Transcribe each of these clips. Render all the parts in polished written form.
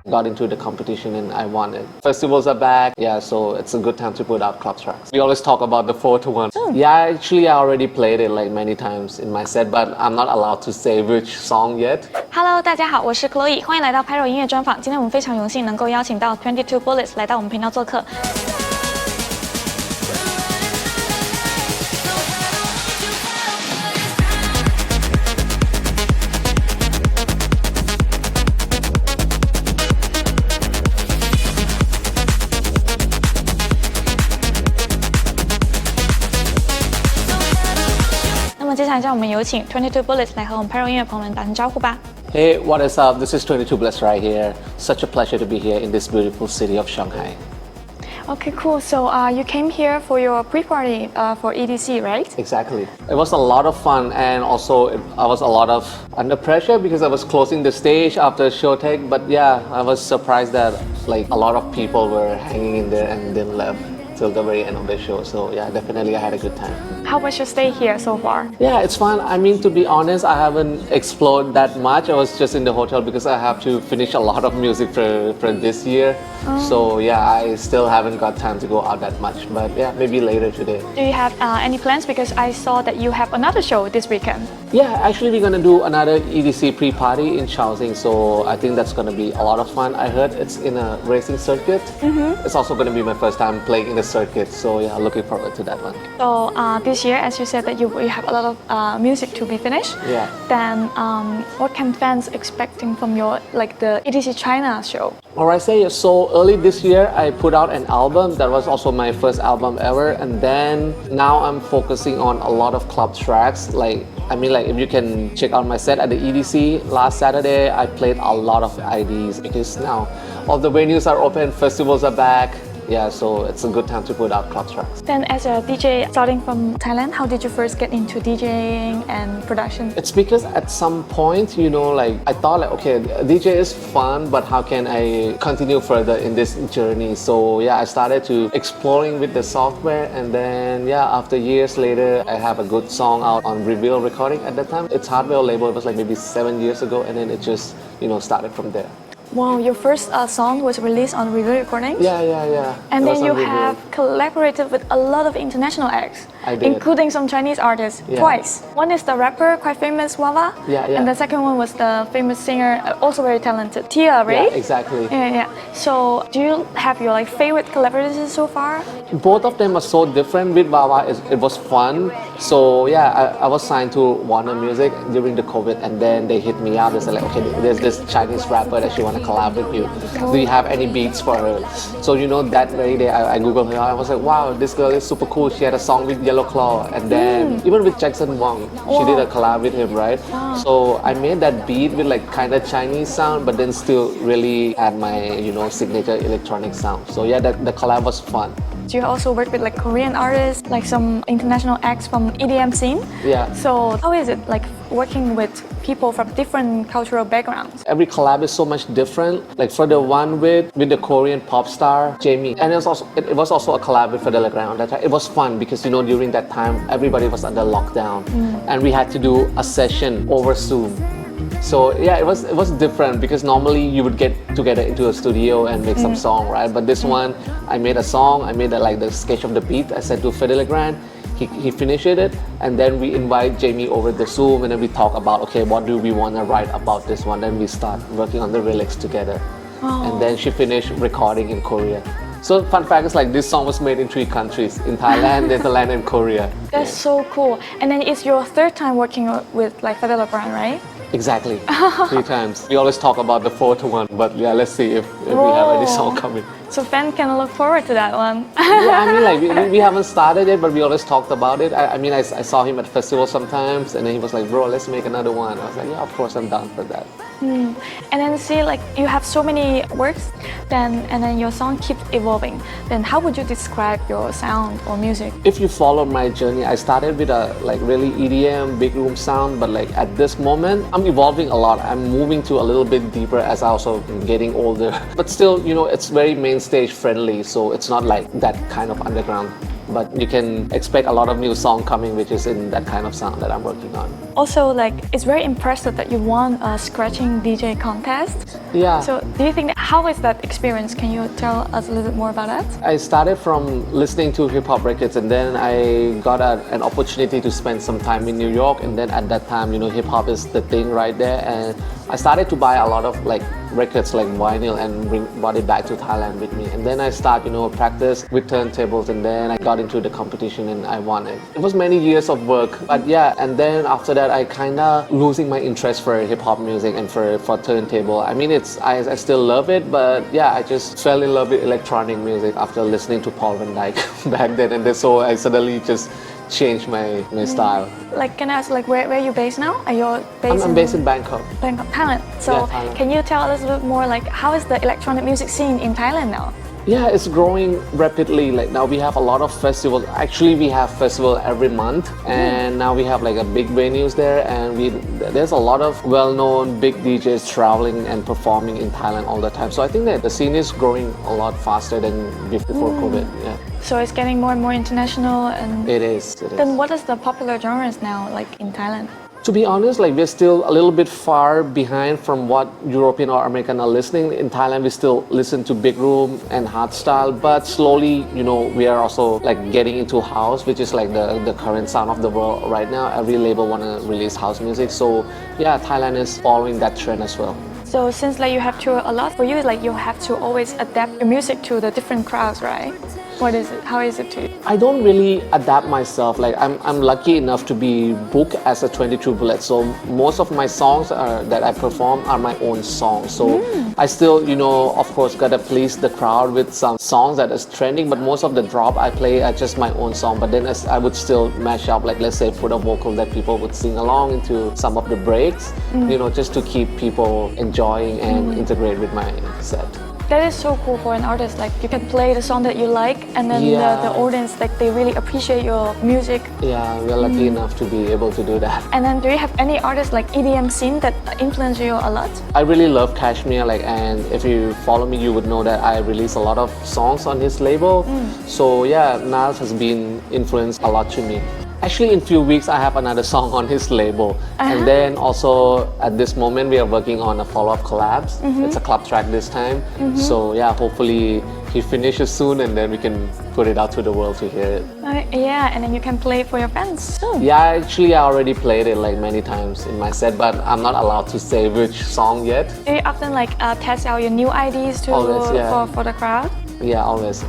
got into the competition and I won it. Festivals are back, yeah, so it's a good time to put out club tracks. We always talk about the 4-to-1. Yeah, actually I already played it like many times in my set, but I'm not allowed to say which song yet. Hello， 大家好，我是 Chloe， 欢迎来到 PYRO 音乐专访。今天我们非常荣幸能够邀请到 22BULLETS 来到我们频道做客。那么接下来让我们有请 22BULLETS 来和我们 PYRO 音乐朋友们打声招呼吧。Hey, what is up? This is 22BULLETS right here. Such a pleasure to be here in this beautiful city of Shanghai. Okay, cool. So you came here for your pre-party for EDC, right? Exactly. It was a lot of fun, and also I was a lot of under pressure because I was closing the stage after show take. But yeah, I was surprised that like a lot of people were hanging in there and didn't leave till the very end of the show. So yeah, definitely I had a good time. How was your stay here so far? Yeah, it's fun. I mean, to be honest, I haven't explored that much. I was just in the hotel because I have to finish a lot of music for this year. So yeah, I still haven't got time to go out that much. But yeah, maybe later today. Do you have any plans? Because I saw that you have another show this weekend. Yeah, actually we're gonna do another EDC pre-party in Shaoxing. So I think that's gonna be a lot of fun. I heard it's in a racing circuit. It's also gonna be my first time playing in the circuit. So yeah, looking forward to that one. So this year, as you said that you have a lot of music to be finished. Yeah. Then what can fans expecting from your the EDC China show? Alright, so early this year I put out an album that was also my first album ever, and then now I'm focusing on a lot of club tracks. If you can check out my set at the EDC last Saturday, I played a lot of IDs because now all the venues are open, festivals are back. Yeah, so it's a good time to put out club tracks. Then as a DJ starting from Thailand, how did you first get into DJing and production? It's because at some point, I thought okay, DJ is fun, but how can I continue further in this journey? So yeah, I started to exploring with the software, and then yeah, after years later, I have a good song out on Reveal Recording at that time. It's Hardware label, it was like maybe 7 years ago, and then it just, started from there. Wow, your first song was released on Reveal Recordings? Yeah. And then you have collaborated with a lot of international acts, including some Chinese artists, twice. One is the rapper, quite famous, Wawa. Yeah. And the second one was the famous singer, also very talented, Tia, right? Yeah, exactly. Yeah. So, do you have your favorite collaborations so far? Both of them are so different. With Wawa, it was fun. So yeah, I was signed to Warner Music during the COVID, and then they hit me up. They said okay, there's this Chinese rapper that she want to collab with you. Do you have any beats for her? So that very day I googled her. I was like, wow, this girl is super cool. She had a song with Yellow Claw, and then even with Jackson Wang, she did a collab with him, right? So I made that beat with kind of Chinese sound, but then still really add my signature electronic sound. So yeah, the collab was fun. Do you also work with Korean artists, some international acts from EDM scene? Yeah. So how is it working with people from different cultural backgrounds? Every collab is so much different. Like for the one with the Korean pop star Jamie, and it was also a collab with Fedele Ground. It was fun because during that time everybody was under lockdown, and we had to do a session over Zoom. So yeah, it was different because normally you would get together into a studio and make some song, right? But this one, I made a song. I made the sketch of the beat. I sent to Fedele Ground. He finished it, and then we invite Jamie over the Zoom, and then we talk about okay, what do we want to write about this one? Then we start working on the lyrics together, and then she finished recording in Korea. So fun fact is this song was made in 3 countries, in Thailand, Netherlands, and Korea. That's so cool. And then it's your third time working with Fedele Ground, right? Exactly, 3 times. We always talk about the 4-to-1, but yeah, let's see if we have any song coming. So fans can look forward to that one. Yeah, we haven't started it, but we always talked about it. I saw him at festivals sometimes, and then he was like, bro, let's make another one. I was like, yeah, of course, I'm down for that. And then see, you have so many works, and then your song keeps evolving. Then how would you describe your sound or music? If you follow my journey, I started with a really EDM, big room sound, but at this moment, I'm evolving a lot. I'm moving to a little bit deeper as I also am getting older. But still, it's very main stage friendly, so it's not that kind of underground but you can expect a lot of new song coming, which is in that kind of sound that I'm working on. Also, like, it's very impressive that you won a scratching DJ contest. Yeah. So do you think how is that experience? Can you tell us a little bit more about that? I started from listening to hip hop records, and then I got an opportunity to spend some time in New York. And then at that time, hip hop is the thing right there, and I started to buy a lot of like records like vinyl and brought it back to Thailand with me. And then I start practice with turntables, and then I got into the competition and I won it. It was many years of work, but yeah. And then after that, I kind of losing my interest for hip hop music and for turntable. I mean, I still love it, but yeah, I just fell in love with electronic music after listening to Paul Van Dyke back then, and then so I suddenly just changed my style. Like, can I ask, like, where are you based now? Are you based I'm based in Bangkok. Bangkok, Thailand. So Yeah, Thailand. can you tell us a little bit more, like, how is the electronic music scene in Thailand now? Yeah, it's growing rapidly. Like now we have a lot of festivals. Actually, we have festival every month, and now we have like a big venues there, and there's a lot of well-known big DJs traveling and performing in Thailand all the time. So I think that the scene is growing a lot faster than before COVID. Yeah, So it's getting more and more international, and it is. then what is the popular genres now, like in Thailand? To be honest, like we're still a little bit far behind from what European or American are listening. In Thailand, we still listen to big room and hardstyle, but slowly, we are also like getting into house, which is like the current sound of the world right now. Every label wanna release house music, so yeah, Thailand is following that trend as well. So since like you have toured a lot, for you, like you have to always adapt your music to the different crowds, right? What is it? How is it to you? I don't really adapt myself. Like I'm lucky enough to be booked as a 22BULLETS. So most of my songs that I perform are my own songs. So I still, of course, gotta please the crowd with some songs that is trending. But most of the drop I play are just my own song. But then I would still mash up, like let's say, put a vocal that people would sing along into some of the breaks. Just to keep people enjoying and integrate with my set. That is so cool for an artist. Like you can play the song that you like, and then the audience, like they really appreciate your music. Yeah, we're lucky enough to be able to do that. And then do you have any artists like EDM scene that influence you a lot? I really love Kashmir, and if you follow me, you would know that I release a lot of songs on his label. So yeah, Niles has been influenced a lot to me. Actually, in few weeks, I have another song on his label. And then also, at this moment, we are working on a follow-up collabs. It's a club track this time. So yeah, hopefully he finishes soon, and then we can put it out to the world to hear it. Yeah, and then you can play it for your fans soon. Yeah, actually, I already played it like many times in my set, but I'm not allowed to say which song yet. Do you often like test out your new ideas for the crowd? Yeah, always.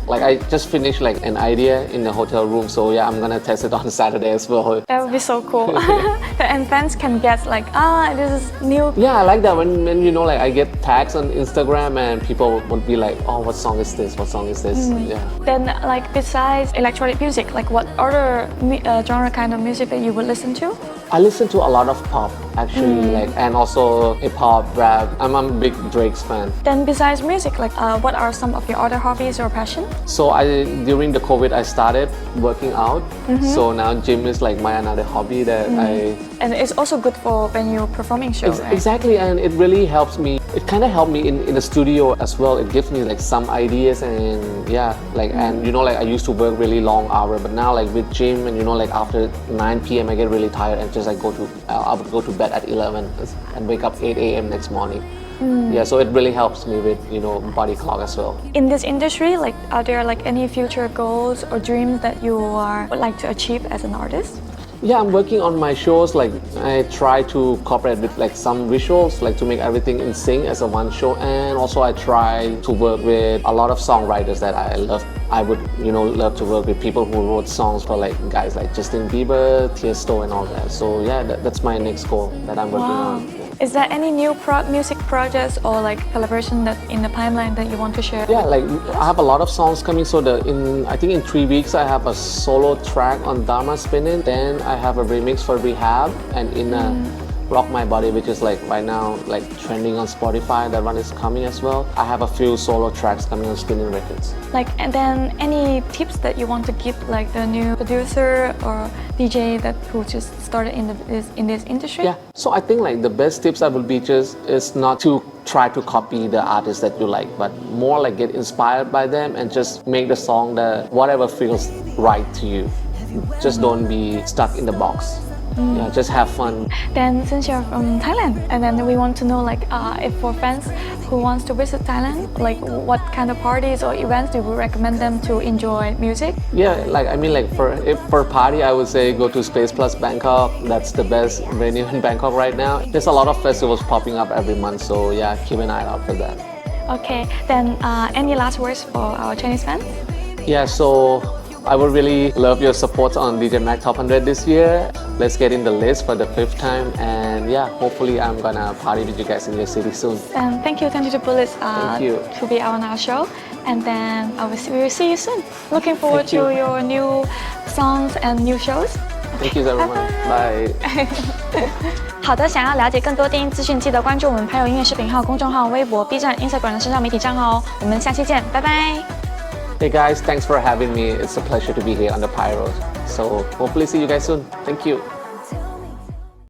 Like I just finished like an idea in the hotel room, so yeah, I'm gonna test it on Saturday as well. That would be so cool. And fans can guess like, this is new. Yeah, I like that when like I get tags on Instagram and people would be like, oh, what song is this? What song is this? Yeah. Then like besides electronic music, like what other genre kind of music that you would listen to? I listen to a lot of pop actually, and also hip hop, rap. I'm a big Drake's fan. Then besides music, like what are some of your other hobbies or passion? So during the COVID, I started working out. So now gym is like my another hobby that And it's also good for when you're performing shows, right? Exactly, and it really helps me. It kind of helped me in the studio as well. It gives me like some ideas, and yeah, like and like I used to work really long hours, but now like with gym and like after 9 p.m. I get really tired and just like I would go to bed at 11 and wake up 8 a.m. next morning. Yeah, so it really helps me with body clock as well. In this industry, like are there like any future goals or dreams that you would like to achieve as an artist? Yeah, I'm working on my shows. Like I try to cooperate with like some visuals, like to make everything in sync as a one show, and also I try to work with a lot of songwriters that I love. I would love to work with people who wrote songs for like guys like Justin Bieber, Tiesto, and all that. So yeah, that's my next goal that I'm working on. Is there any new music projects or like collaboration that in the pipeline that you want to share? Yeah, like I have a lot of songs coming. So I think in 3 weeks I have a solo track on Dharma Spinning. Then I have a remix for Rehab, and in Rock My Body, which is like right now like trending on Spotify. That one is coming as well. I have a few solo tracks coming on Spinning Records. Like, and then any tips that you want to give like the new producer or DJ that who just started in this industry? Yeah, so I think like the best tips I will be just is not to try to copy the artist that you like, but more like get inspired by them and just make the song that whatever feels right to you. Just don't be stuck in the box. Yeah, just have fun. Then since you're from Thailand, and then we want to know like if for fans who wants to visit Thailand, like what kind of parties or events do you recommend them to enjoy music? Yeah, like I mean, like for party, I would say go to Space Plus Bangkok. That's the best venue in Bangkok right now. There's a lot of festivals popping up every month, so yeah, keep an eye out for that. Okay, then any last words for our Chinese fans? Yeah, so I would really love your support on DJ Mag Top 100 this year. Let's get in the list for the 5th time, and yeah, hopefully I'm gonna party with you guys in your city soon. And thank you, 22BULLETS, Thank you. to be on our show. And then we will see you soon. Looking forward Thank you. to your new songs and new shows. Thank you everyone. Bye. 好的，想要了解更多电音资讯，记得关注我们PYRO音乐视频号、公众号、微博、B 站、Instagram 的社交媒体账号哦。我们下期见，拜拜。Hey guys, thanks for having me. It's a pleasure to be here on the PYRO. So hopefully see you guys soon. Thank you.